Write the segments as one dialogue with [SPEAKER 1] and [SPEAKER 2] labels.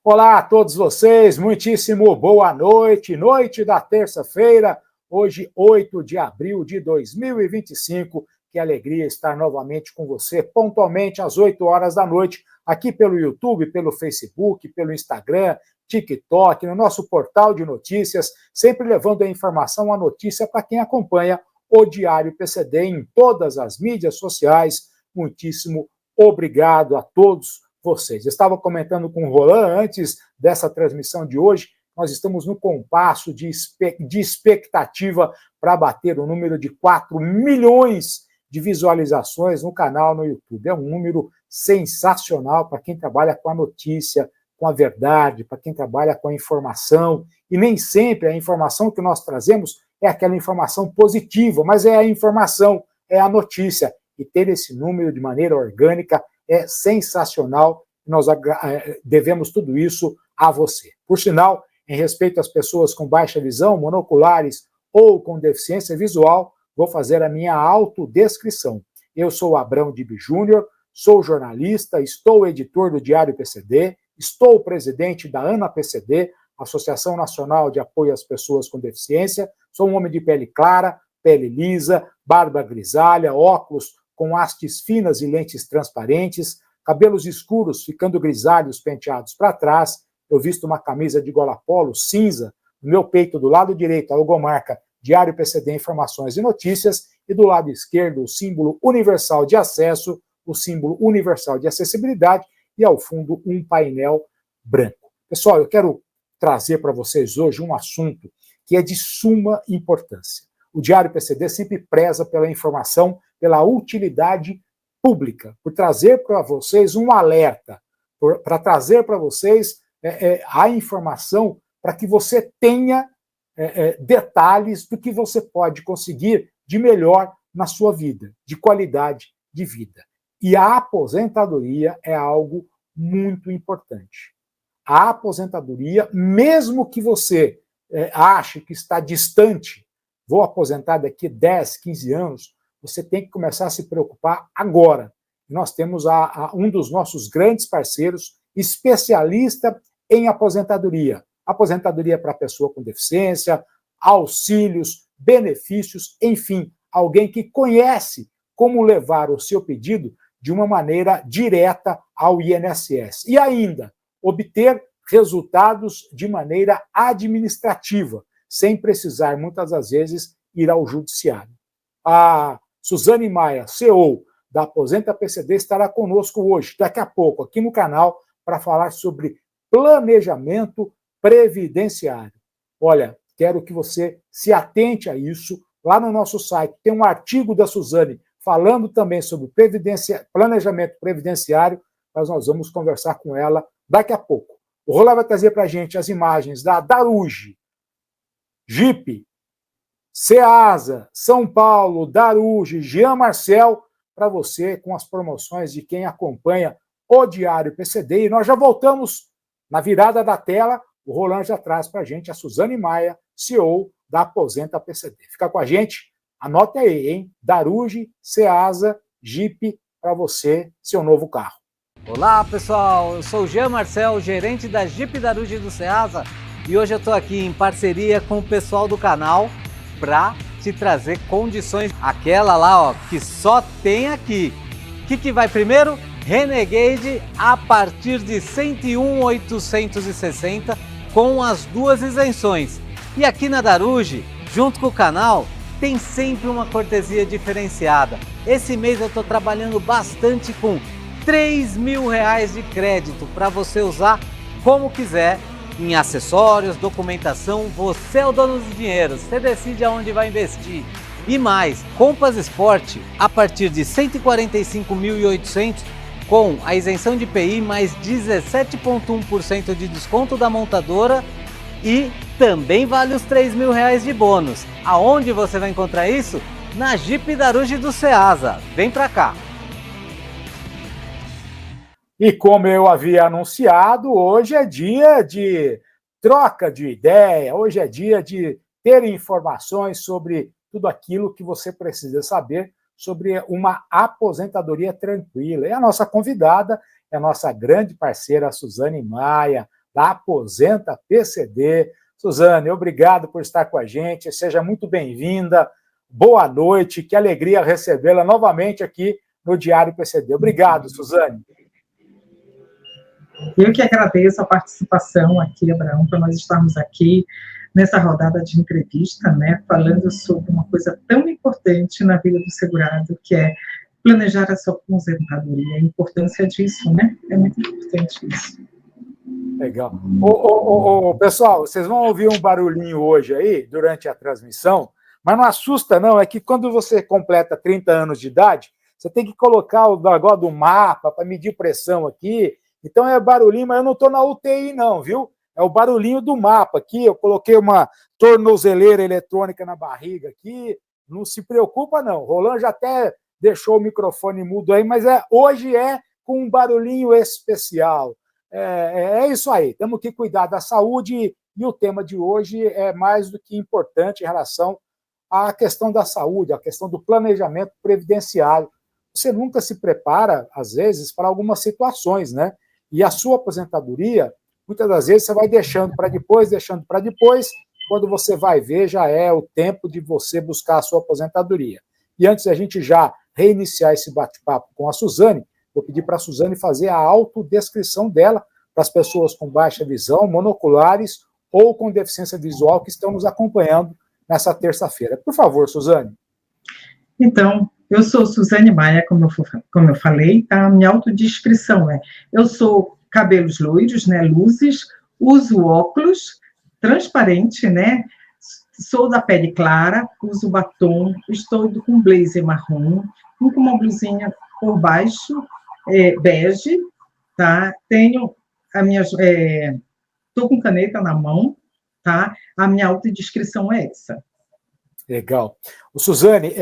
[SPEAKER 1] Olá a todos vocês, muitíssimo boa noite, noite da terça-feira, hoje 8 de abril de 2025. Que alegria estar novamente com você, pontualmente às 8 horas da noite, aqui pelo YouTube, pelo Facebook, pelo Instagram, TikTok, no nosso portal de notícias, sempre levando a informação, a notícia para quem acompanha o Diário PCD em todas as mídias sociais. Muitíssimo obrigado a todos vocês. Eu estava comentando com o Roland antes dessa transmissão de hoje, nós estamos no compasso de expectativa para bater o número de 4 milhões de visualizações no canal no YouTube. É um número sensacional para quem trabalha com a notícia, com a verdade, para quem trabalha com a informação, e nem sempre a informação que nós trazemos é aquela informação positiva, mas é a informação, é a notícia, e ter esse número de maneira orgânica é sensacional. Nós devemos tudo isso a você. Por sinal, em respeito às pessoas com baixa visão, monoculares ou com deficiência visual, vou fazer a minha autodescrição. Eu sou Abrão Dib Júnior, sou jornalista, estou editor do Diário PCD, estou presidente da ANA-PCD, Associação Nacional de Apoio às Pessoas com Deficiência, sou um homem de pele clara, pele lisa, barba grisalha, óculos com hastes finas e lentes transparentes, cabelos escuros ficando grisalhos penteados para trás. Eu visto uma camisa de gola polo cinza, no meu peito do lado direito a logomarca Diário PCD Informações e Notícias, e do lado esquerdo o símbolo universal de acesso, o símbolo universal de acessibilidade, e ao fundo um painel branco. Pessoal, eu quero trazer para vocês hoje um assunto que é de suma importância. O Diário PCD sempre preza pela informação, pela utilidade pública, por trazer para vocês um alerta, para trazer para vocês a informação para que você tenha detalhes do que você pode conseguir de melhor na sua vida, de qualidade de vida. E a aposentadoria é algo muito importante. A aposentadoria, mesmo que você ache que está distante, vou aposentar daqui 10, 15 anos, você tem que começar a se preocupar agora. Nós temos um dos nossos grandes parceiros, especialista em aposentadoria. Aposentadoria para pessoa com deficiência, auxílios, benefícios, enfim, alguém que conhece como levar o seu pedido de uma maneira direta ao INSS. E ainda, obter resultados de maneira administrativa, sem precisar, muitas das vezes, ir ao judiciário. A Suzane Maia, CEO da Aposenta PCD, estará conosco hoje, daqui a pouco, aqui no canal, para falar sobre planejamento previdenciário. Olha, quero que você se atente a isso. Lá no nosso site tem um artigo da Suzane falando também sobre planejamento previdenciário, mas nós vamos conversar com ela daqui a pouco. O Roland vai trazer para a gente as imagens da Daruge, Jeep, Ceasa, São Paulo, Daruge, Jean Marcel, para você com as promoções de quem acompanha o Diário PCD. E nós já voltamos na virada da tela. O Roland já traz para a gente a Suzane Maia, CEO da Aposenta PCD. Fica com a gente, anote aí, hein? Daruge, Ceasa, Jeep, para você, seu novo carro.
[SPEAKER 2] Olá pessoal, eu sou o Jean Marcel, gerente da Jeep Daruge do Ceasa, e hoje eu estou aqui em parceria com o pessoal do canal para te trazer condições, aquela lá ó, que só tem aqui. O que vai primeiro? Renegade a partir de 101.860 com as duas isenções. E aqui na Daruge, junto com o canal, tem sempre uma cortesia diferenciada. Esse mês eu estou trabalhando bastante com R$3.000 de crédito para você usar como quiser, em acessórios, documentação. Você é o dono do dinheiro, você decide aonde vai investir. E mais, Compass Sport a partir de 145.800 com a isenção de IPI mais 17,1% de desconto da montadora, e também vale os R$3.000 de bônus. Aonde você vai encontrar isso? Na Jeep Daruge do Ceasa. Vem pra cá!
[SPEAKER 1] E como eu havia anunciado, hoje é dia de troca de ideia, hoje é dia de ter informações sobre tudo aquilo que você precisa saber sobre uma aposentadoria tranquila. E a nossa convidada é a nossa grande parceira, a Suzane Maia. da Aposenta PCD. Suzane, obrigado por estar com a gente, seja muito bem-vinda, boa noite, que alegria recebê-la novamente aqui no Diário PCD. Obrigado, Suzane.
[SPEAKER 3] Eu que agradeço a participação aqui, Abraão, para nós estarmos aqui nessa rodada de entrevista, né, falando sobre uma coisa tão importante na vida do segurado, que é planejar a sua aposentadoria, a importância disso, né, é muito importante isso.
[SPEAKER 1] Legal. Pessoal, vocês vão ouvir um barulhinho hoje aí, durante a transmissão, mas não assusta não, é que quando você completa 30 anos de idade, você tem que colocar o negócio do mapa para medir pressão aqui, então é barulhinho, mas eu não estou na UTI não, viu? É o barulhinho do mapa aqui, eu coloquei uma tornozeleira eletrônica na barriga aqui, não se preocupa não, o Roland já até deixou o microfone mudo aí, mas hoje é com um barulhinho especial. É isso aí, temos que cuidar da saúde e o tema de hoje é mais do que importante em relação à questão da saúde, à questão do planejamento previdenciário. Você nunca se prepara, às vezes, para algumas situações, né? E a sua aposentadoria, muitas das vezes, você vai deixando para depois, quando você vai ver, já é o tempo de você buscar a sua aposentadoria. E antes da gente já reiniciar esse bate-papo com a Suzane, vou pedir para a Suzane fazer a autodescrição dela para as pessoas com baixa visão, monoculares ou com deficiência visual que estão nos acompanhando nessa terça-feira. Por favor, Suzane.
[SPEAKER 3] Então, eu sou Suzane Maia, como eu falei, tá? A minha autodescrição eu sou cabelos loiros, né, luzes, uso óculos, transparente, né, sou da pele clara, uso batom, estou com blazer marrom, com uma blusinha por baixo, bege, tá? Tenho a minha... estou com caneta na mão, tá? A minha autodescrição é essa.
[SPEAKER 1] Legal. Suzane,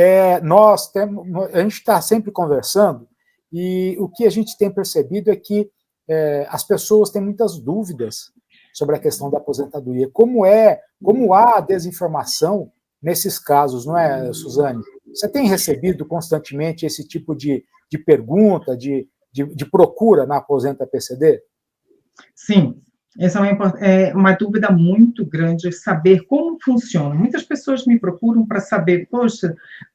[SPEAKER 1] a gente está sempre conversando e o que a gente tem percebido é que as pessoas têm muitas dúvidas sobre a questão da aposentadoria. Como há desinformação nesses casos, não é, Suzane? Você tem recebido constantemente esse tipo de pergunta, de procura na Aposenta PCD?
[SPEAKER 3] Sim. Essa é uma dúvida muito grande, saber como funciona. Muitas pessoas me procuram para saber, poxa,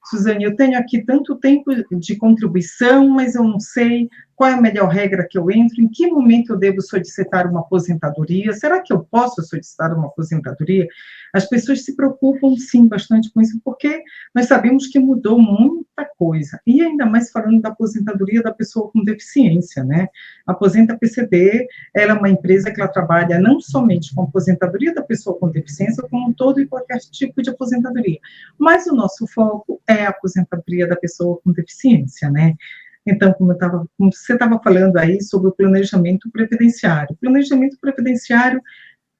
[SPEAKER 3] Suzane, eu tenho aqui tanto tempo de contribuição, mas eu não sei qual é a melhor regra que eu entro, em que momento eu devo solicitar uma aposentadoria, será que eu posso solicitar uma aposentadoria? As pessoas se preocupam, sim, bastante com isso, porque nós sabemos que mudou muita coisa, e ainda mais falando da aposentadoria da pessoa com deficiência, né? A Aposenta PCD, ela é uma empresa que ela trabalha não somente com a aposentadoria da pessoa com deficiência, como todo e qualquer tipo de aposentadoria, mas o nosso foco é a aposentadoria da pessoa com deficiência, né? Então, como você estava falando aí sobre o planejamento previdenciário. O planejamento previdenciário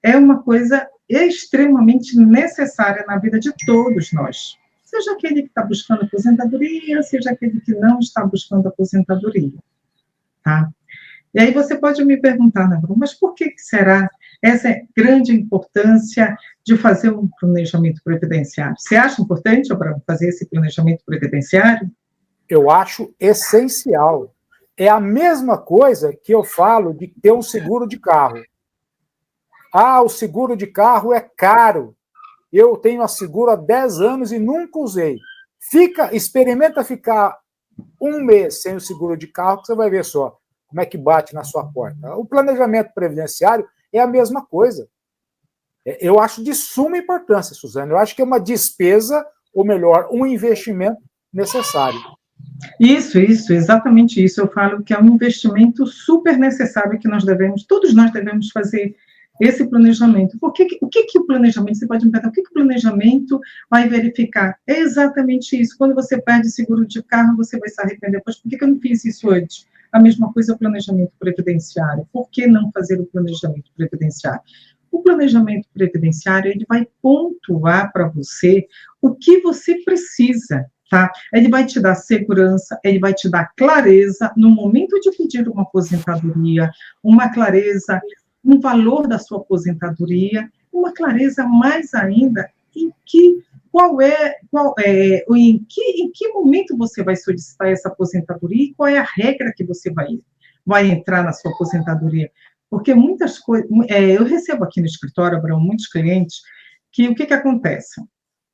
[SPEAKER 3] é uma coisa extremamente necessária na vida de todos nós. Seja aquele que está buscando aposentadoria, seja aquele que não está buscando aposentadoria, tá? E aí você pode me perguntar, né, mas por que será essa grande importância de fazer um planejamento previdenciário? Você acha importante, Abraão, fazer esse planejamento previdenciário?
[SPEAKER 1] Eu acho essencial. É a mesma coisa que eu falo de ter um seguro de carro. Ah, o seguro de carro é caro. Eu tenho a seguro há 10 anos e nunca usei. Experimenta ficar um mês sem o seguro de carro, que você vai ver só como é que bate na sua porta. O planejamento previdenciário é a mesma coisa. Eu acho de suma importância, Suzane. Eu acho que é uma despesa, ou melhor, um investimento necessário.
[SPEAKER 3] Isso, exatamente isso. Eu falo que é um investimento super necessário que todos nós devemos fazer esse planejamento. O que o planejamento, você pode me perguntar, o que o planejamento vai verificar? É exatamente isso. Quando você perde seguro de carro, você vai se arrepender. Pois por que eu não fiz isso antes? A mesma coisa é o planejamento previdenciário. Por que não fazer o planejamento previdenciário? O planejamento previdenciário, ele vai pontuar para você o que você precisa, tá? Ele vai te dar segurança, ele vai te dar clareza no momento de pedir uma aposentadoria, uma clareza no valor da sua aposentadoria, uma clareza mais ainda em que em que momento você vai solicitar essa aposentadoria e qual é a regra que você vai entrar na sua aposentadoria. Porque muitas coisas... eu recebo aqui no escritório, Abraão, muitos clientes, que o que acontece?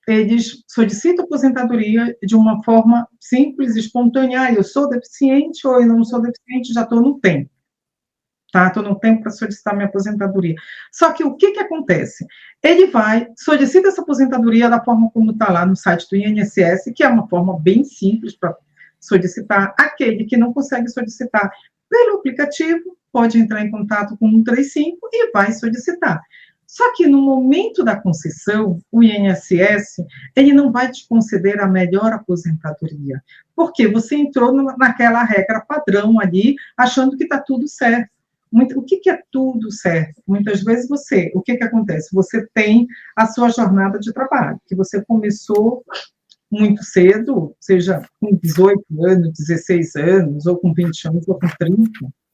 [SPEAKER 3] Eles solicitam aposentadoria de uma forma simples, espontânea. Eu sou deficiente ou eu não sou deficiente, já estou no tempo. Tá? Estou no tempo para solicitar minha aposentadoria. Só que o que acontece? Ele vai, solicita essa aposentadoria da forma como está lá no site do INSS, que é uma forma bem simples para solicitar. Aquele que não consegue solicitar pelo aplicativo, pode entrar em contato com o 135 e vai solicitar. Só que no momento da concessão, o INSS, ele não vai te conceder a melhor aposentadoria, porque você entrou naquela regra padrão ali, achando que está tudo certo. O que é tudo certo? Muitas vezes o que acontece? Você tem a sua jornada de trabalho, que você começou muito cedo, seja com 18 anos, 16 anos, ou com 20 anos, ou com 30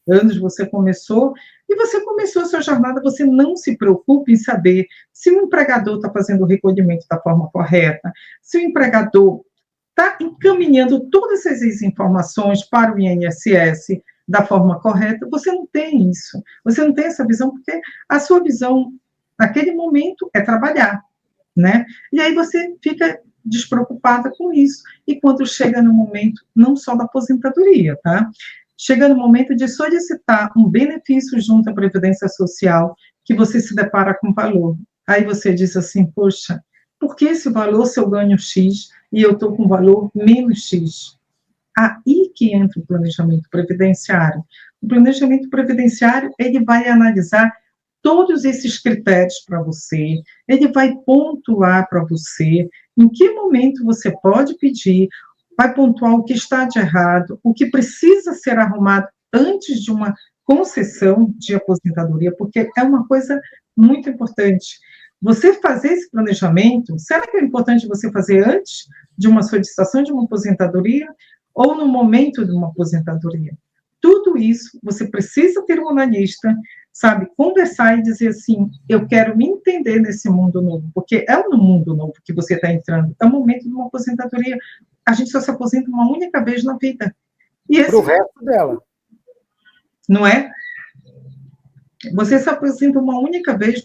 [SPEAKER 3] anos, você começou a sua jornada, você não se preocupa em saber se o empregador está fazendo o recolhimento da forma correta, se o empregador está encaminhando todas essas informações para o INSS da forma correta. Você não tem isso, você não tem essa visão, porque a sua visão, naquele momento, é trabalhar, né? E aí você fica despreocupada com isso, e quando chega no momento, não só da aposentadoria, tá? Chega no momento de solicitar um benefício junto à Previdência Social, que você se depara com valor. Aí você diz assim, poxa, por que esse valor se eu ganho X e eu estou com valor menos X? Aí que entra o planejamento previdenciário. O planejamento previdenciário, ele vai analisar todos esses critérios para você, ele vai pontuar para você em que momento você pode pedir, vai pontuar o que está de errado, o que precisa ser arrumado antes de uma concessão de aposentadoria, porque é uma coisa muito importante. Você fazer esse planejamento, será que é importante você fazer antes de uma solicitação de uma aposentadoria ou no momento de uma aposentadoria? Tudo isso, você precisa ter um analista, sabe, conversar e dizer assim, eu quero me entender nesse mundo novo, porque é um mundo novo que você está entrando, é o momento de uma aposentadoria. A gente só se aposenta uma única vez na vida.
[SPEAKER 1] Para o resto dela.
[SPEAKER 3] Não é? Você se aposenta uma única vez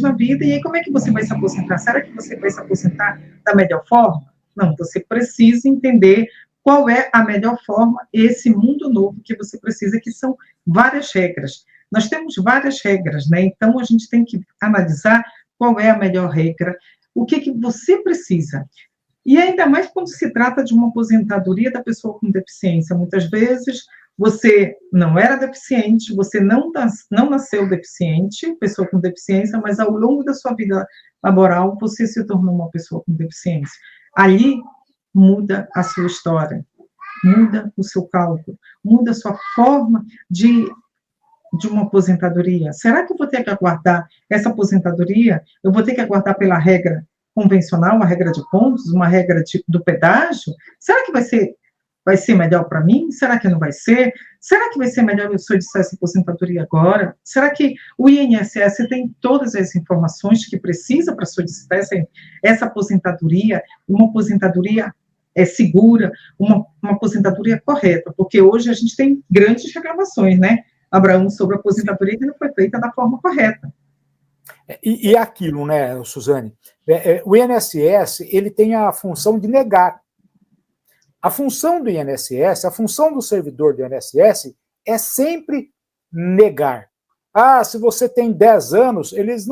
[SPEAKER 3] na vida, e aí como é que você vai se aposentar? Será que você vai se aposentar da melhor forma? Não, você precisa entender qual é a melhor forma, esse mundo novo que você precisa, que são várias regras. Nós temos várias regras, né? Então, a gente tem que analisar qual é a melhor regra, o que você precisa. E ainda mais quando se trata de uma aposentadoria da pessoa com deficiência. Muitas vezes, você não era deficiente, você não nasceu deficiente, pessoa com deficiência, mas ao longo da sua vida laboral, você se tornou uma pessoa com deficiência. Ali, muda a sua história, muda o seu cálculo, muda a sua forma de uma aposentadoria. Será que eu vou ter que aguardar essa aposentadoria? Eu vou ter que aguardar pela regra convencional, uma regra de pontos, uma regra do pedágio? Será que vai ser melhor para mim? Será que não vai ser? Será que vai ser melhor eu solicitar essa aposentadoria agora? Será que o INSS tem todas as informações que precisa para solicitar essa aposentadoria, uma aposentadoria segura, uma aposentadoria correta? Porque hoje a gente tem grandes reclamações, né, Abraão, sobre a aposentadoria que não foi feita da forma correta.
[SPEAKER 1] E aquilo, né, Suzane? O INSS, ele tem a função de negar. A função do INSS, a função do servidor do INSS é sempre negar. Se você tem 10 anos, eles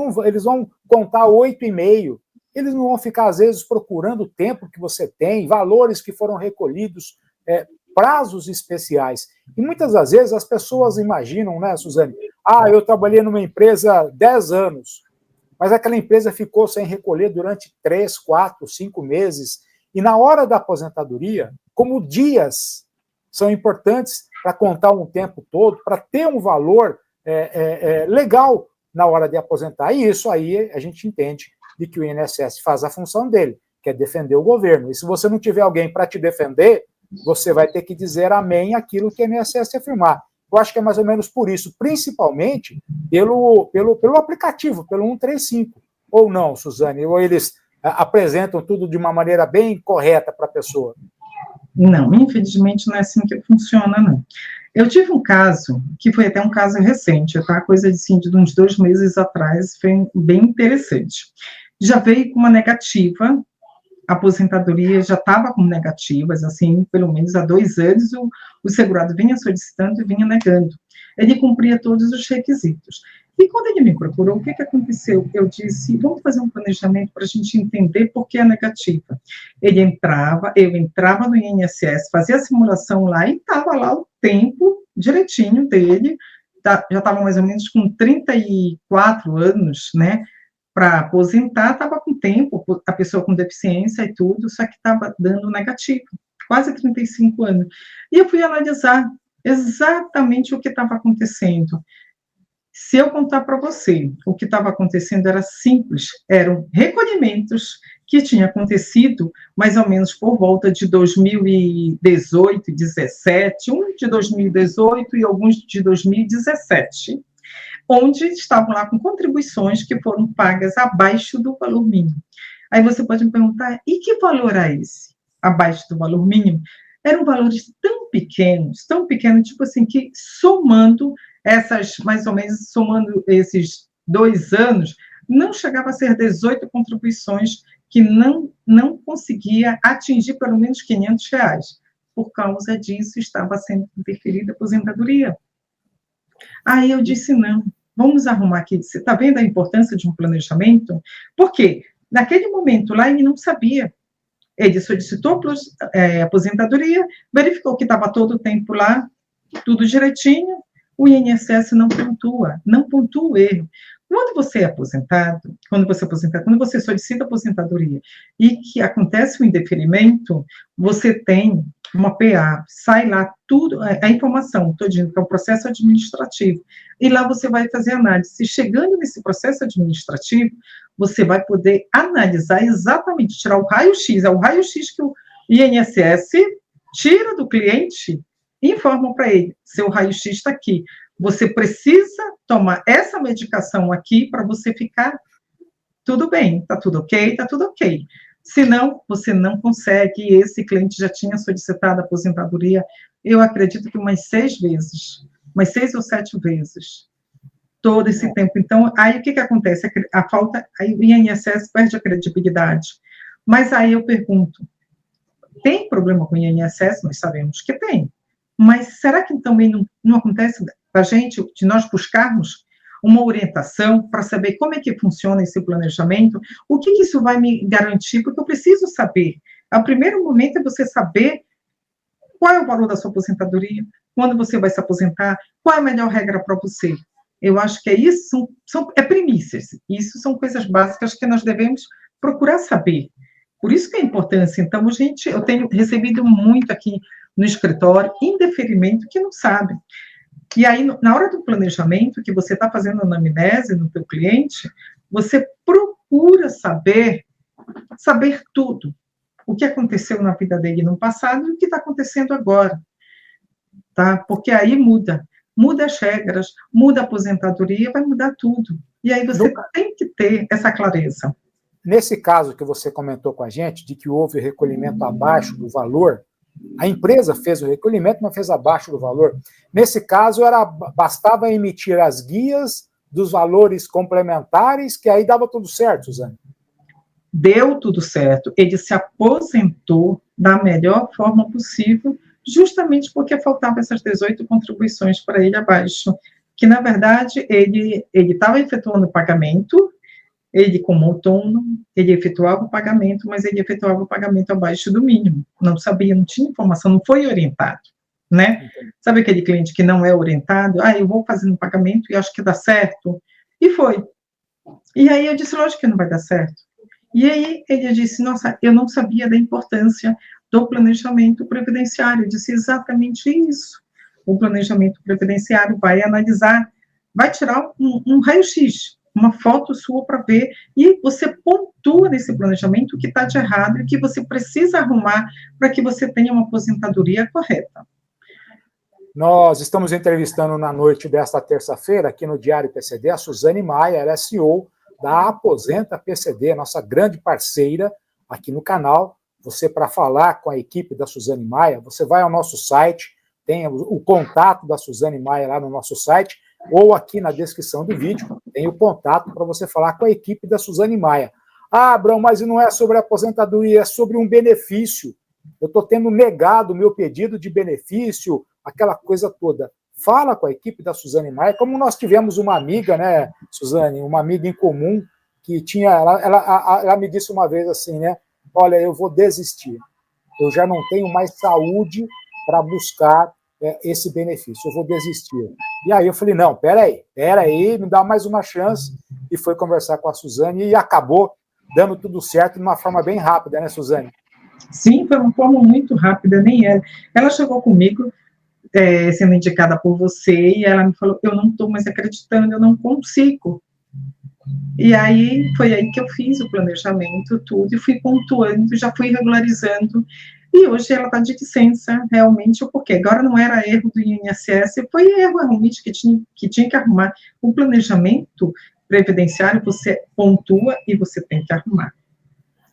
[SPEAKER 1] vão contar 8,5. Eles não vão ficar, às vezes, procurando o tempo que você tem, valores que foram recolhidos, prazos especiais. E muitas das vezes as pessoas imaginam, né, Suzane? Eu trabalhei numa empresa 10 anos, mas aquela empresa ficou sem recolher durante 3, 4, 5 meses. E na hora da aposentadoria, como dias são importantes para contar um tempo todo, para ter um valor legal na hora de aposentar. E isso aí a gente entende de que o INSS faz a função dele, que é defender o governo. E se você não tiver alguém para te defender, você vai ter que dizer amém aquilo que o INSS afirmar. Eu acho que é mais ou menos por isso, principalmente pelo aplicativo, pelo 135. Ou não, Suzane? Ou eles apresentam tudo de uma maneira bem correta para a pessoa?
[SPEAKER 3] Não, infelizmente não é assim que funciona, não. Eu tive um caso, que foi até um caso recente, tá? Coisa assim, de uns 2 meses atrás, foi bem interessante. Já veio com uma negativa, a aposentadoria já estava com negativas, assim, pelo menos há 2 anos, o segurado vinha solicitando e vinha negando. Ele cumpria todos os requisitos. E quando ele me procurou, o que aconteceu? Eu disse, vamos fazer um planejamento para a gente entender por que a negativa. Eu entrava no INSS, fazia a simulação lá e estava lá o tempo direitinho dele, já estava mais ou menos com 34 anos, né, para aposentar, estava com tempo, a pessoa com deficiência e tudo, só que estava dando negativo, quase 35 anos. E eu fui analisar exatamente o que estava acontecendo. Se eu contar para você, o que estava acontecendo era simples, eram recolhimentos que tinham acontecido mais ou menos por volta de 2018, 2017, um de 2018 e alguns de 2017, onde estavam lá com contribuições que foram pagas abaixo do valor mínimo. Aí você pode me perguntar, e que valor é esse, abaixo do valor mínimo? Eram valores tão pequenos, tipo assim, que somando mais ou menos, somando esses 2 anos, não chegava a ser 18 contribuições que não conseguia atingir pelo menos R$500. Por causa disso, estava sendo interferida a aposentadoria. Aí eu disse, não, vamos arrumar aqui. Você está vendo a importância de um planejamento? Porque naquele momento lá ele não sabia. Ele solicitou aposentadoria, verificou que estava todo o tempo lá, tudo direitinho, o INSS não pontua o erro. Quando você é aposentado, quando você solicita aposentadoria e que acontece o indeferimento, você tem uma PA, sai lá tudo, a informação, estou dizendo que é um processo administrativo, e lá você vai fazer análise. Chegando nesse processo administrativo, você vai poder analisar exatamente, tirar o raio-x, é o raio-x que o INSS tira do cliente e informam para ele, seu raio-x está aqui, você precisa tomar essa medicação aqui para você ficar tudo bem, está tudo ok. Senão, você não consegue, esse cliente já tinha solicitado a aposentadoria, eu acredito que umas 6 ou 7 vezes, todo esse tempo. Então, aí o que acontece? Aí o INSS perde a credibilidade. Mas aí eu pergunto, tem problema com o INSS? Nós sabemos que tem. Mas será que também não acontece da gente, de nós buscarmos uma orientação para saber como é que funciona esse planejamento? O que isso vai me garantir? Porque eu preciso saber. O primeiro momento é você saber qual é o valor da sua aposentadoria, quando você vai se aposentar, qual é a melhor regra para você. Eu acho que é isso, é primícias. Isso são coisas básicas que nós devemos procurar saber. Por isso que é a importância. Então, eu tenho recebido muito aqui no escritório, indeferimento, que não sabe. E aí, na hora do planejamento, que você está fazendo a anamnese no teu cliente, você procura saber tudo. O que aconteceu na vida dele no passado e o que está acontecendo agora. Tá? Porque aí muda as regras, muda a aposentadoria, vai mudar tudo. E aí você tem que ter essa clareza.
[SPEAKER 1] Nesse caso que você comentou com a gente, de que houve recolhimento abaixo do valor, a empresa fez o recolhimento, mas fez abaixo do valor. Nesse caso, bastava emitir as guias dos valores complementares, que aí dava tudo certo, Suzane?
[SPEAKER 3] Deu tudo certo. Ele se aposentou da melhor forma possível, justamente porque faltavam essas 18 contribuições para ele abaixo, que, na verdade, ele estava efetuando o pagamento, ele, como autônomo, ele efetuava o pagamento, mas ele efetuava o pagamento abaixo do mínimo. Não sabia, não tinha informação, não foi orientado, né? Sabe aquele cliente que não é orientado? Eu vou fazendo o pagamento e acho que dá certo. E foi. E aí eu disse, lógico que não vai dar certo. E aí ele disse, nossa, eu não sabia da importância do planejamento previdenciário. Eu disse exatamente isso. O planejamento previdenciário vai analisar, vai tirar um raio-x, uma foto sua para ver, e você pontua nesse planejamento o que está de errado e o que você precisa arrumar para que você tenha uma aposentadoria correta.
[SPEAKER 1] Nós estamos entrevistando na noite desta terça-feira, aqui no Diário PCD, a Suzane Maia, ela é CEO da Aposenta PCD, nossa grande parceira aqui no canal. Você, para falar com a equipe da Suzane Maia, você vai ao nosso site, tem o contato da Suzane Maia lá no nosso site, ou aqui na descrição do vídeo, tem o contato para você falar com a equipe da Suzane Maia. Ah, Abrão, mas não é sobre aposentadoria, é sobre um benefício. Eu estou tendo negado o meu pedido de benefício, aquela coisa toda. Fala com a equipe da Suzane Maia, como nós tivemos uma amiga, né, Suzane, uma amiga em comum, que tinha, ela me disse uma vez assim, né, olha, eu vou desistir, eu já não tenho mais saúde para buscar esse benefício, eu vou desistir. E aí eu falei, não, peraí, me dá mais uma chance, e foi conversar com a Suzane, e acabou dando tudo certo de uma forma bem rápida, né, Suzane?
[SPEAKER 3] Sim, foi uma forma muito rápida, nem ela. Ela chegou comigo, sendo indicada por você, e ela me falou, eu não estou mais acreditando, eu não consigo. E aí, foi aí que eu fiz o planejamento, tudo, e fui pontuando, já fui regularizando, e hoje ela está de licença, realmente, porque agora não era erro do INSS, foi erro realmente que tinha que arrumar. O planejamento previdenciário, você pontua e você tem que arrumar.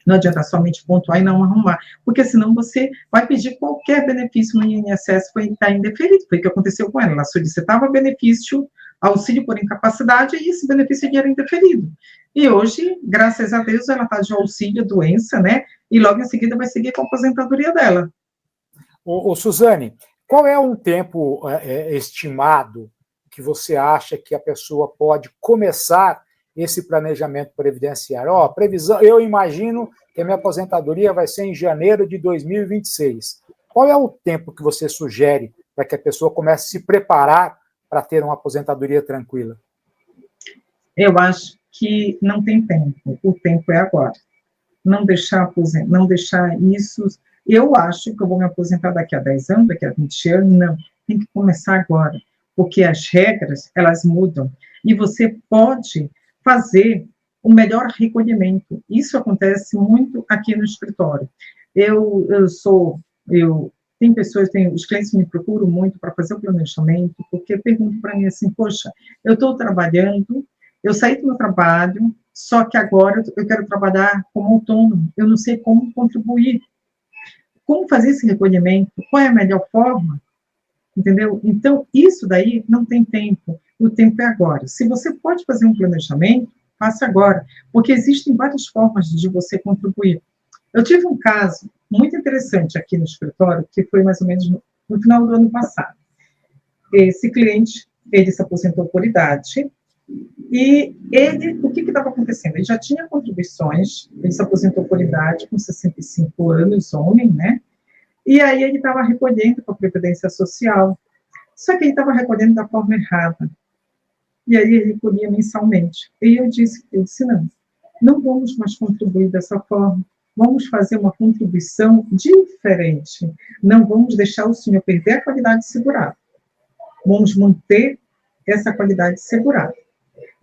[SPEAKER 3] Não adianta somente pontuar e não arrumar, porque senão você vai pedir qualquer benefício no INSS, foi estar indeferido, foi o que aconteceu com ela. Ela solicitava benefício, auxílio por incapacidade, e esse benefício era indeferido. E hoje, graças a Deus, ela está de auxílio, doença, né? E logo em seguida vai seguir com a aposentadoria dela.
[SPEAKER 1] Suzane, qual é um tempo estimado que você acha que a pessoa pode começar esse planejamento previdenciário? Previsão, eu imagino que a minha aposentadoria vai ser em janeiro de 2026. Qual é o tempo que você sugere para que a pessoa comece a se preparar para ter uma aposentadoria tranquila?
[SPEAKER 3] Eu acho que não tem tempo. O tempo é agora. Não deixar isso. Eu acho que eu vou me aposentar daqui a 10 anos, daqui a 20 anos. Não. Tem que começar agora. Porque as regras, elas mudam. E você pode fazer o melhor recolhimento. Isso acontece muito aqui no escritório. Tem pessoas, os clientes me procuram muito para fazer o planejamento, porque perguntam para mim assim, poxa, eu estou trabalhando, eu saí do meu trabalho, só que agora eu quero trabalhar como autônomo, eu não sei como contribuir. Como fazer esse recolhimento? Qual é a melhor forma? Entendeu? Então, isso daí não tem tempo. O tempo é agora. Se você pode fazer um planejamento, faça agora, porque existem várias formas de você contribuir. Eu tive um caso muito interessante aqui no escritório, que foi mais ou menos no final do ano passado. Esse cliente, ele se aposentou por idade, e o que estava acontecendo? Ele já tinha contribuições, ele se aposentou por idade, com 65 anos, homem, né? E aí ele estava recolhendo para a Previdência Social, só que ele estava recolhendo da forma errada. E aí ele recolhia mensalmente. E eu disse não vamos mais contribuir dessa forma, vamos fazer uma contribuição diferente. Não vamos deixar o senhor perder a qualidade segurada. Vamos manter essa qualidade segurada.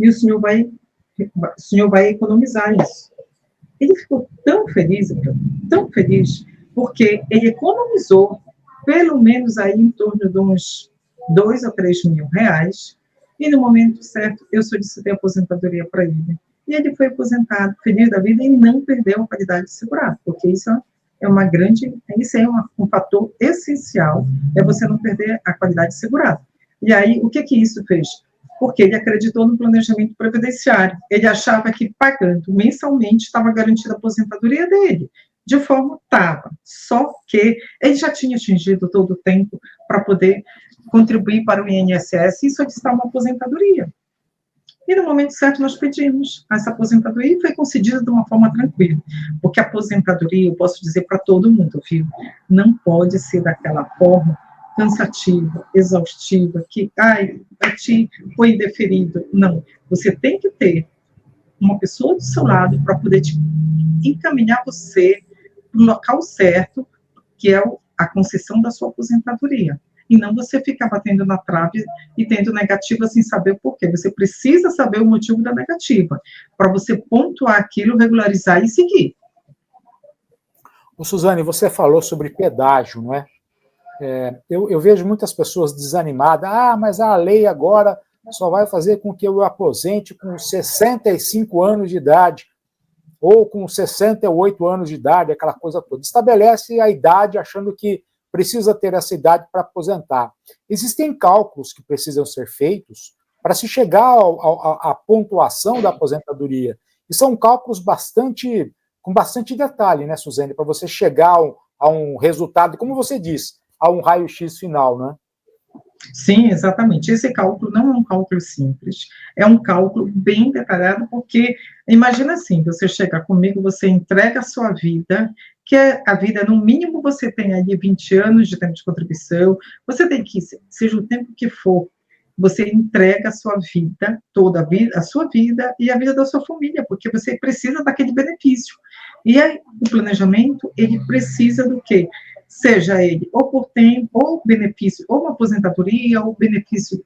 [SPEAKER 3] E o senhor vai economizar isso. Ele ficou tão feliz, porque ele economizou pelo menos aí em torno de uns 2 a 3 mil reais, e no momento certo eu solicitei aposentadoria para ele. E ele foi aposentado, feliz da vida, e não perdeu a qualidade segurada, porque isso é um fator essencial, é você não perder a qualidade segurada. E aí, o que isso fez? Porque ele acreditou no planejamento previdenciário. Ele achava que pagando mensalmente estava garantida a aposentadoria dele. De forma estava. Só que ele já tinha atingido todo o tempo para poder contribuir para o INSS e solicitar uma aposentadoria. E no momento certo nós pedimos essa aposentadoria e foi concedida de uma forma tranquila. Porque a aposentadoria, eu posso dizer para todo mundo, viu? Não pode ser daquela forma cansativa, exaustiva, que, a ti foi indeferido. Não, você tem que ter uma pessoa do seu lado para poder te encaminhar você para o local certo, que é a concessão da sua aposentadoria. E não você ficar batendo na trave e tendo negativa sem saber o porquê. Você precisa saber o motivo da negativa, para você pontuar aquilo, regularizar e seguir.
[SPEAKER 1] Suzane, você falou sobre pedágio, não é? Eu vejo muitas pessoas desanimadas. Mas a lei agora só vai fazer com que eu aposente com 65 anos de idade ou com 68 anos de idade, aquela coisa toda. Estabelece a idade achando que precisa ter essa idade para aposentar. Existem cálculos que precisam ser feitos para se chegar à pontuação da aposentadoria. E são cálculos com bastante detalhe, né, Suzane, para você chegar a um resultado, como você disse, a um raio-x final, né?
[SPEAKER 3] Sim, exatamente. Esse cálculo não é um cálculo simples, é um cálculo bem detalhado, porque imagina assim, você chega comigo, você entrega a sua vida, que a vida, no mínimo, você tem ali 20 anos de tempo de contribuição, você tem que, seja o tempo que for, você entrega a sua vida, toda a vida, a sua vida e a vida da sua família, porque você precisa daquele benefício. E aí, o planejamento, ele precisa do quê? Seja ele ou por tempo, ou benefício, ou uma aposentadoria, ou benefício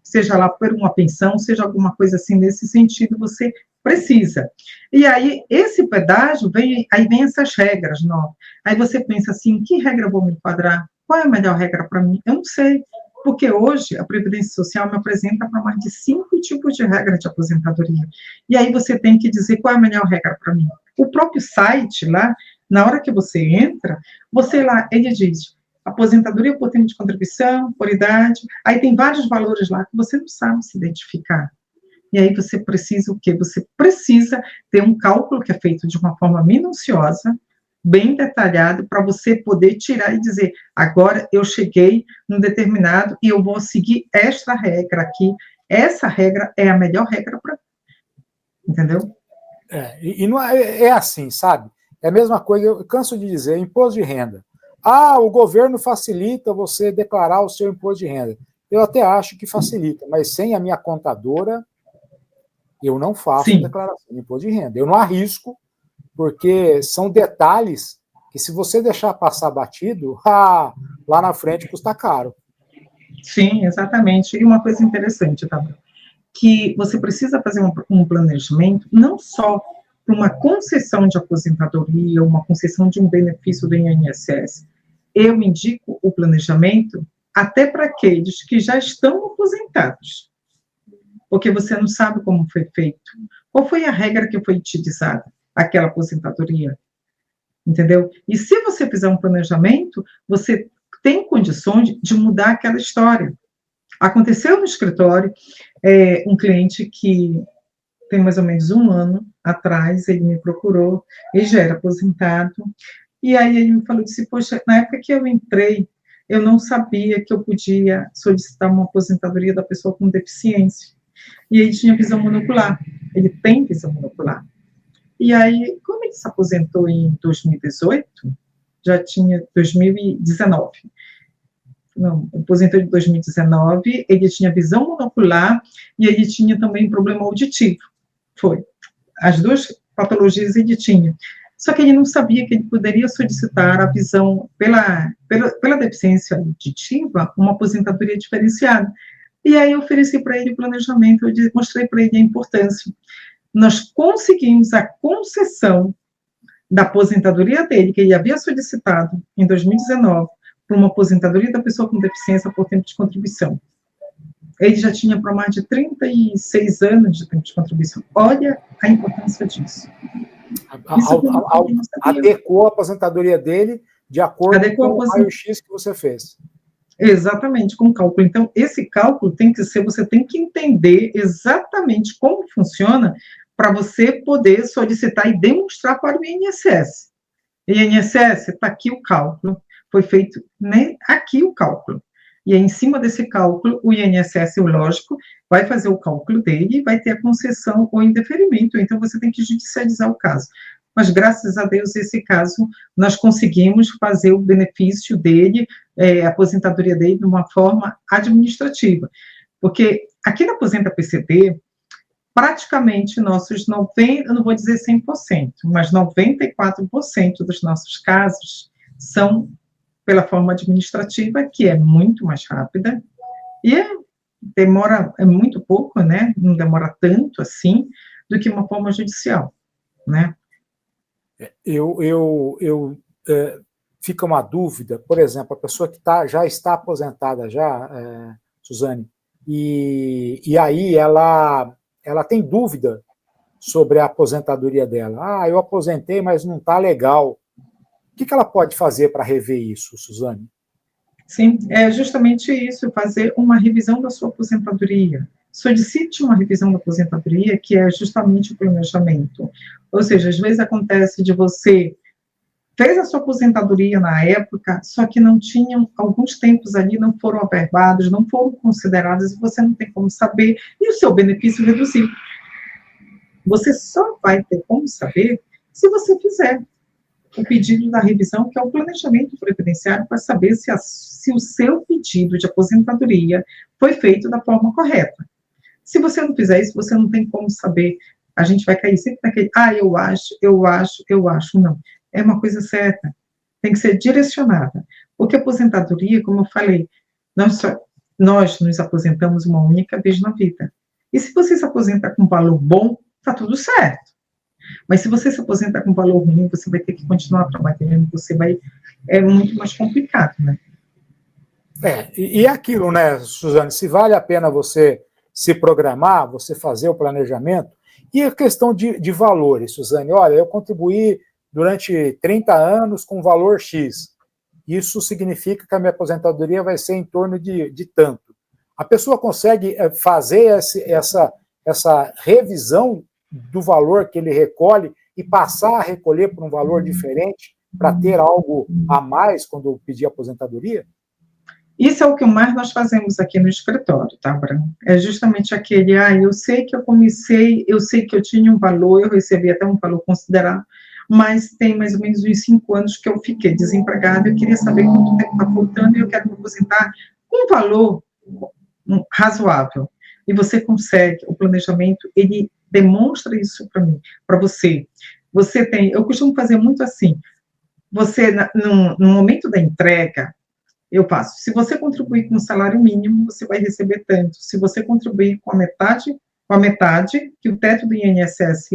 [SPEAKER 3] seja lá por uma pensão, seja alguma coisa assim, nesse sentido, você precisa. E aí, esse pedágio, aí vem essas regras novas. Aí você pensa assim, que regra eu vou me enquadrar? Qual é a melhor regra para mim? Eu não sei. Porque hoje a Previdência Social me apresenta para mais de 5 tipos de regra de aposentadoria. E aí você tem que dizer qual é a melhor regra para mim. O próprio site lá, na hora que você entra, você lá, ele diz aposentadoria por tempo de contribuição, por idade, aí tem vários valores lá que você não sabe se identificar. E aí você precisa o quê? Você precisa ter um cálculo que é feito de uma forma minuciosa, bem detalhado, para você poder tirar e dizer, agora eu cheguei num determinado e eu vou seguir esta regra aqui, essa regra é a melhor regra para mim. Entendeu?
[SPEAKER 1] E não é assim, sabe? É a mesma coisa, eu canso de dizer, imposto de renda. O governo facilita você declarar o seu imposto de renda. Eu até acho que facilita, mas sem a minha contadora, eu não faço declaração de imposto de renda. Eu não arrisco, porque são detalhes que, se você deixar passar batido, lá na frente custa caro.
[SPEAKER 3] Sim, exatamente. E uma coisa interessante, tá? Que você precisa fazer um planejamento, não só para uma concessão de aposentadoria, uma concessão de um benefício do INSS. Eu indico o planejamento até para aqueles que já estão aposentados, porque você não sabe como foi feito, qual foi a regra que foi utilizada, aquela aposentadoria, entendeu? E se você fizer um planejamento, você tem condições de mudar aquela história. Aconteceu no escritório, um cliente que tem mais ou menos 1 ano atrás, ele me procurou, ele já era aposentado, e aí ele me falou, disse, poxa, na época que eu entrei, eu não sabia que eu podia solicitar uma aposentadoria da pessoa com deficiência. E ele tinha visão monocular, ele tem visão monocular. E aí, como ele se aposentou em 2018, já tinha 2019. Não, aposentou em 2019, ele tinha visão monocular e ele tinha também problema auditivo. Foi. As duas patologias ele tinha. Só que ele não sabia que ele poderia solicitar a visão, pela deficiência auditiva, uma aposentadoria diferenciada. E aí eu ofereci para ele o planejamento, eu mostrei para ele a importância. Nós conseguimos a concessão da aposentadoria dele, que ele havia solicitado em 2019, para uma aposentadoria da pessoa com deficiência por tempo de contribuição. Ele já tinha para mais de 36 anos de tempo de contribuição. Olha a importância disso.
[SPEAKER 1] Adequou a aposentadoria dele de acordo com o raio-x que você fez.
[SPEAKER 3] Exatamente, com o cálculo. Então, esse cálculo tem que ser, você tem que entender exatamente como funciona para você poder solicitar e demonstrar para o INSS. INSS, está aqui o cálculo, foi feito aqui o cálculo. E aí, em cima desse cálculo, o INSS, lógico, vai fazer o cálculo dele e vai ter a concessão ou indeferimento. Então, você tem que judicializar o caso. Mas, graças a Deus, esse caso, nós conseguimos fazer o benefício dele, a aposentadoria dele, de uma forma administrativa. Porque aqui na Aposenta PCD, praticamente nossos 90%, eu não vou dizer 100%, mas 94% dos nossos casos são pela forma administrativa, que é muito mais rápida, e demora, muito pouco, né? Não demora tanto assim, do que uma forma judicial, né?
[SPEAKER 1] Fica uma dúvida, por exemplo, a pessoa que já está aposentada Suzane, e aí ela tem dúvida sobre a aposentadoria dela. Eu aposentei, mas não está legal. O que ela pode fazer para rever isso, Suzane?
[SPEAKER 3] Sim, é justamente isso, fazer uma revisão da sua aposentadoria. Solicite uma revisão da aposentadoria, que é justamente o planejamento. Ou seja, às vezes acontece de você fez a sua aposentadoria na época, só que não tinham, alguns tempos ali não foram averbados, não foram considerados, e você não tem como saber, e o seu benefício reduziu. Você só vai ter como saber se você fizer o pedido da revisão, que é o planejamento previdenciário, para saber se o seu pedido de aposentadoria foi feito da forma correta. Se você não fizer isso, você não tem como saber. A gente vai cair sempre naquele, eu acho, não. É uma coisa certa, tem que ser direcionada. Porque a aposentadoria, como eu falei, nós nos aposentamos uma única vez na vida. E se você se aposenta com valor bom, está tudo certo. Mas se você se aposenta com valor ruim, você vai ter que continuar trabalhando, é muito mais complicado, né?
[SPEAKER 1] E aquilo, né, Suzane, se vale a pena você se programar, você fazer o planejamento, e a questão de valores, Suzane, olha, eu contribuí durante 30 anos com valor X. Isso significa que a minha aposentadoria vai ser em torno de tanto. A pessoa consegue fazer essa revisão do valor que ele recolhe e passar a recolher por um valor diferente para ter algo a mais quando pedir aposentadoria?
[SPEAKER 3] Isso é o que mais nós fazemos aqui no escritório, tá, Branco? É justamente aquele, eu sei que eu comecei, eu sei que eu tinha um valor, eu recebi até um valor considerável, mas tem mais ou menos uns 5 anos que eu fiquei desempregada, eu queria saber quanto tempo está faltando e eu quero me aposentar com um valor razoável. E você consegue, o planejamento, ele demonstra isso para mim, para você. Você tem, eu costumo fazer muito assim, você, no momento da entrega, eu passo, se você contribuir com o salário mínimo, você vai receber tanto. Se você contribuir com a metade, que o teto do INSS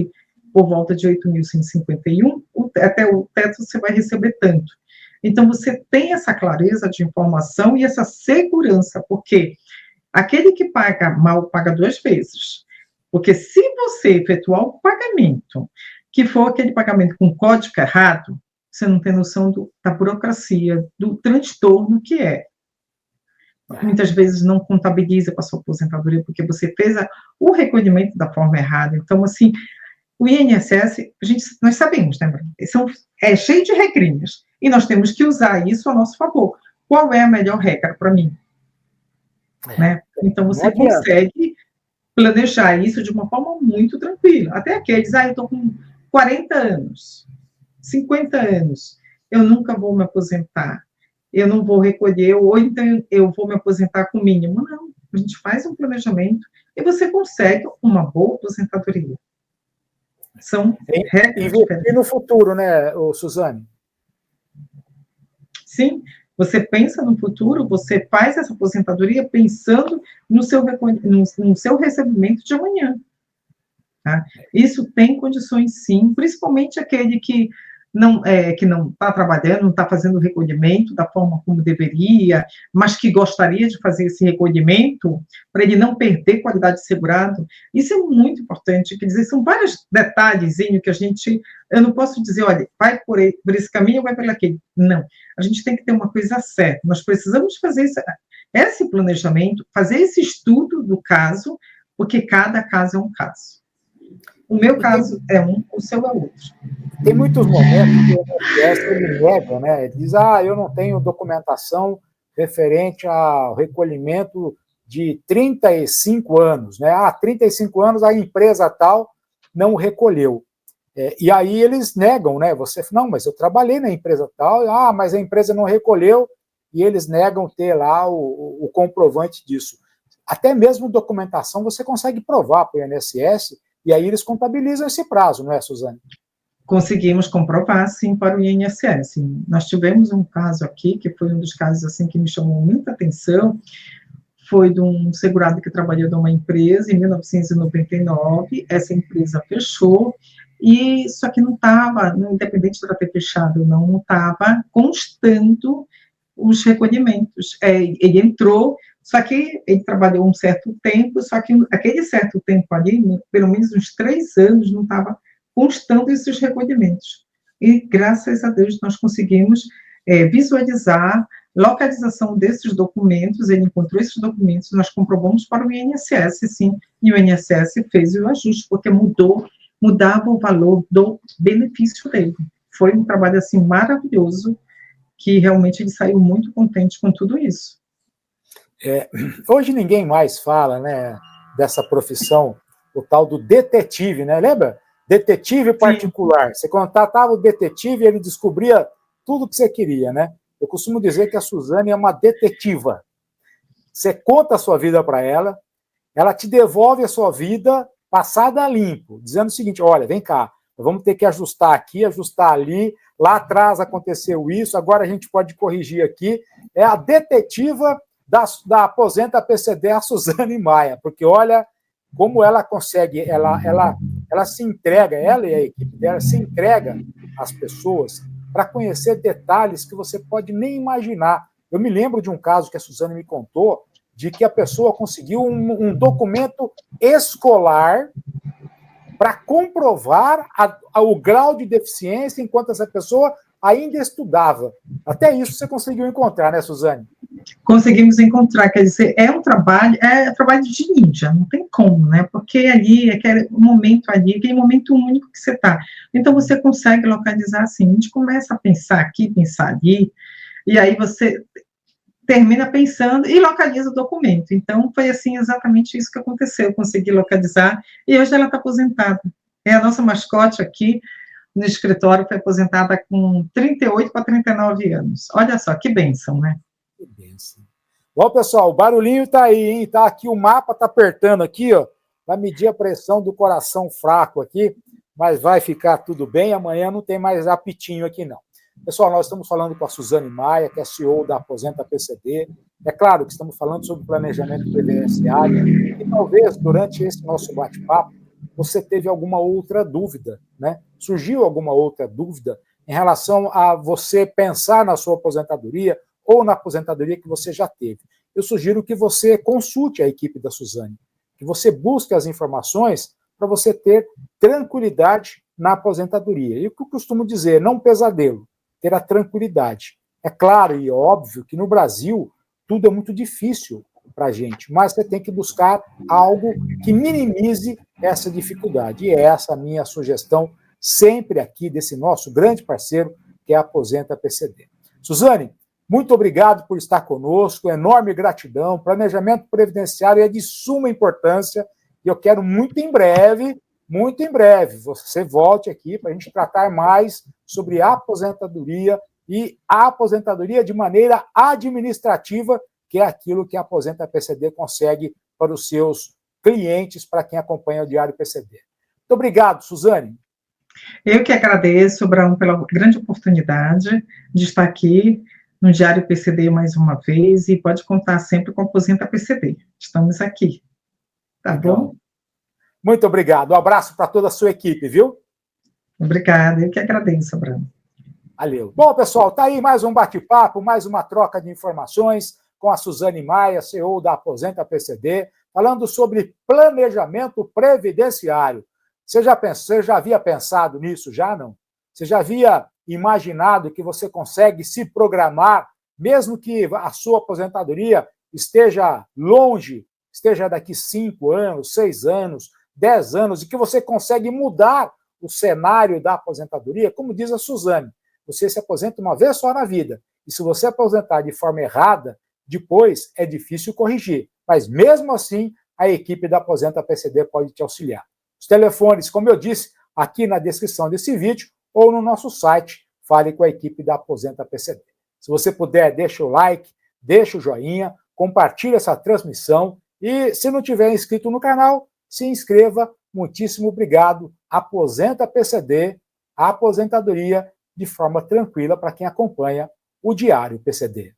[SPEAKER 3] por volta de 8.151, até o teto você vai receber tanto. Então, você tem essa clareza de informação e essa segurança, porque aquele que paga mal, paga 2 vezes. Porque se você efetuar o pagamento, que for aquele pagamento com código errado, você não tem noção da burocracia, do transtorno que é. Muitas vezes não contabiliza com a sua aposentadoria, porque você fez o recolhimento da forma errada. Então, assim, o INSS, nós sabemos, né, Bruno? É cheio de regrinhas, e nós temos que usar isso a nosso favor. Qual é a melhor regra para mim? Né? Então, você consegue planejar isso de uma forma muito tranquila. Até aqueles, eu estou com 40 anos, 50 anos, eu nunca vou me aposentar, eu não vou recolher, ou então eu vou me aposentar com o mínimo. Não, a gente faz um planejamento e você consegue uma boa aposentadoria. São regras diferentes.
[SPEAKER 1] E no futuro, né, Suzane?
[SPEAKER 3] Sim, você pensa no futuro, você faz essa aposentadoria pensando no seu recebimento de amanhã. Tá? Isso tem condições, sim, principalmente aquele que não está trabalhando, não está fazendo o recolhimento da forma como deveria, mas que gostaria de fazer esse recolhimento para ele não perder qualidade de segurado. Isso é muito importante, quer dizer, são vários detalhezinhos que eu não posso dizer, olha, vai por esse caminho ou vai por aquele. Não, a gente tem que ter uma coisa certa, nós precisamos fazer esse planejamento, fazer esse estudo do caso, porque cada caso é um caso. O meu caso é um, o seu é outro.
[SPEAKER 1] Tem muitos momentos que o INSS ele nega, né? Ele diz, eu não tenho documentação referente ao recolhimento de 35 anos, né? 35 anos a empresa tal não recolheu. E aí eles negam, né? Você fala, não, mas eu trabalhei na empresa tal, mas a empresa não recolheu, e eles negam ter lá o comprovante disso. Até mesmo documentação você consegue provar para o INSS, e aí eles contabilizam esse prazo, não é, Suzane?
[SPEAKER 3] Conseguimos comprovar, sim, para o INSS. Nós tivemos um caso aqui, que foi um dos casos assim, que me chamou muita atenção, foi de um segurado que trabalhou numa empresa em 1999, essa empresa fechou, e só que não estava, independente de ela ter fechado, não estava constando os recolhimentos. Ele entrou, só que ele trabalhou um certo tempo, só que aquele certo tempo ali, pelo menos uns 3 anos, não estava constando esses recolhimentos. e graças a Deus nós conseguimos visualizar localização desses documentos, ele encontrou esses documentos, nós comprovamos para o INSS, sim, e o INSS fez o ajuste, porque mudava o valor do benefício dele. Foi um trabalho, assim, maravilhoso, que realmente ele saiu muito contente com tudo isso.
[SPEAKER 1] Hoje ninguém mais fala, né, dessa profissão, o tal do detetive, né? Lembra? Detetive particular. Sim. Você contratava o detetive e ele descobria tudo que você queria, né? Eu costumo dizer que a Suzane é uma detetiva. Você conta a sua vida para ela, ela te devolve a sua vida passada a limpo, dizendo o seguinte: olha, vem cá, vamos ter que ajustar aqui, ajustar ali, lá atrás aconteceu isso, agora a gente pode corrigir aqui. É a detetiva da Aposenta PCD, a Suzane Maia, porque olha como ela consegue, ela se entrega, ela e a equipe dela se entrega às pessoas para conhecer detalhes que você pode nem imaginar. Eu me lembro de um caso que a Suzane me contou, de que a pessoa conseguiu um documento escolar para comprovar o grau de deficiência enquanto essa pessoa ainda estudava. Até isso você conseguiu encontrar, né, Suzane?
[SPEAKER 3] Conseguimos encontrar, quer dizer, é trabalho de ninja, não tem como, né, porque ali, aquele momento único que você está. Então, você consegue localizar assim, a gente começa a pensar aqui, pensar ali, e aí você termina pensando e localiza o documento. Então, foi assim, exatamente isso que aconteceu, eu consegui localizar, e hoje ela está aposentada. É a nossa mascote aqui no escritório, foi aposentada com 38 para 39 anos. Olha só, que bênção, né?
[SPEAKER 1] Que bênção. Bom, pessoal, o barulhinho tá aí, hein? Tá aqui, o mapa tá apertando aqui, ó. Vai medir a pressão do coração fraco aqui, mas vai ficar tudo bem. Amanhã não tem mais apitinho aqui, não. Pessoal, nós estamos falando com a Suzane Maia, que é CEO da Aposenta PCD. É claro que estamos falando sobre planejamento previdenciário e talvez durante esse nosso bate-papo você teve alguma outra dúvida, né? Surgiu alguma outra dúvida em relação a você pensar na sua aposentadoria ou na aposentadoria que você já teve. Eu sugiro que você consulte a equipe da Suzane, que você busque as informações para você ter tranquilidade na aposentadoria. E o que eu costumo dizer, não um pesadelo, ter a tranquilidade. É claro e óbvio que no Brasil tudo é muito difícil para a gente, mas você tem que buscar algo que minimize essa dificuldade. E é essa a minha sugestão sempre aqui desse nosso grande parceiro, que é a Aposenta PCD. Suzane, muito obrigado por estar conosco, enorme gratidão. Planejamento previdenciário é de suma importância e eu quero muito em breve, você volte aqui para a gente tratar mais sobre a aposentadoria e a aposentadoria de maneira administrativa, que é aquilo que a Aposenta PCD consegue para os seus clientes, para quem acompanha o Diário PCD. Muito obrigado, Suzane.
[SPEAKER 3] Eu que agradeço, Abraão, pela grande oportunidade de estar aqui no Diário PCD mais uma vez, e pode contar sempre com a Aposenta PCD. Estamos aqui. Tá bom?
[SPEAKER 1] Muito obrigado. Um abraço para toda a sua equipe, viu?
[SPEAKER 3] Obrigada. Eu que agradeço, Abraão.
[SPEAKER 1] Valeu. Bom, pessoal, tá aí mais um bate-papo, mais uma troca de informações com a Suzane Maia, CEO da Aposenta PCD, falando sobre planejamento previdenciário. Você já havia pensado nisso? Já não? Você já havia imaginado que você consegue se programar, mesmo que a sua aposentadoria esteja longe, esteja daqui 5 anos, 6 anos, 10 anos, e que você consegue mudar o cenário da aposentadoria? Como diz a Suzane, você se aposenta uma vez só na vida, e se você aposentar de forma errada, depois é difícil corrigir, mas mesmo assim a equipe da Aposenta PCD pode te auxiliar. Os telefones, como eu disse, aqui na descrição desse vídeo ou no nosso site, fale com a equipe da Aposenta PCD. Se você puder, deixa o like, deixa o joinha, compartilhe essa transmissão e se não tiver inscrito no canal, se inscreva. Muitíssimo obrigado. Aposenta PCD, a aposentadoria de forma tranquila para quem acompanha o Diário PCD.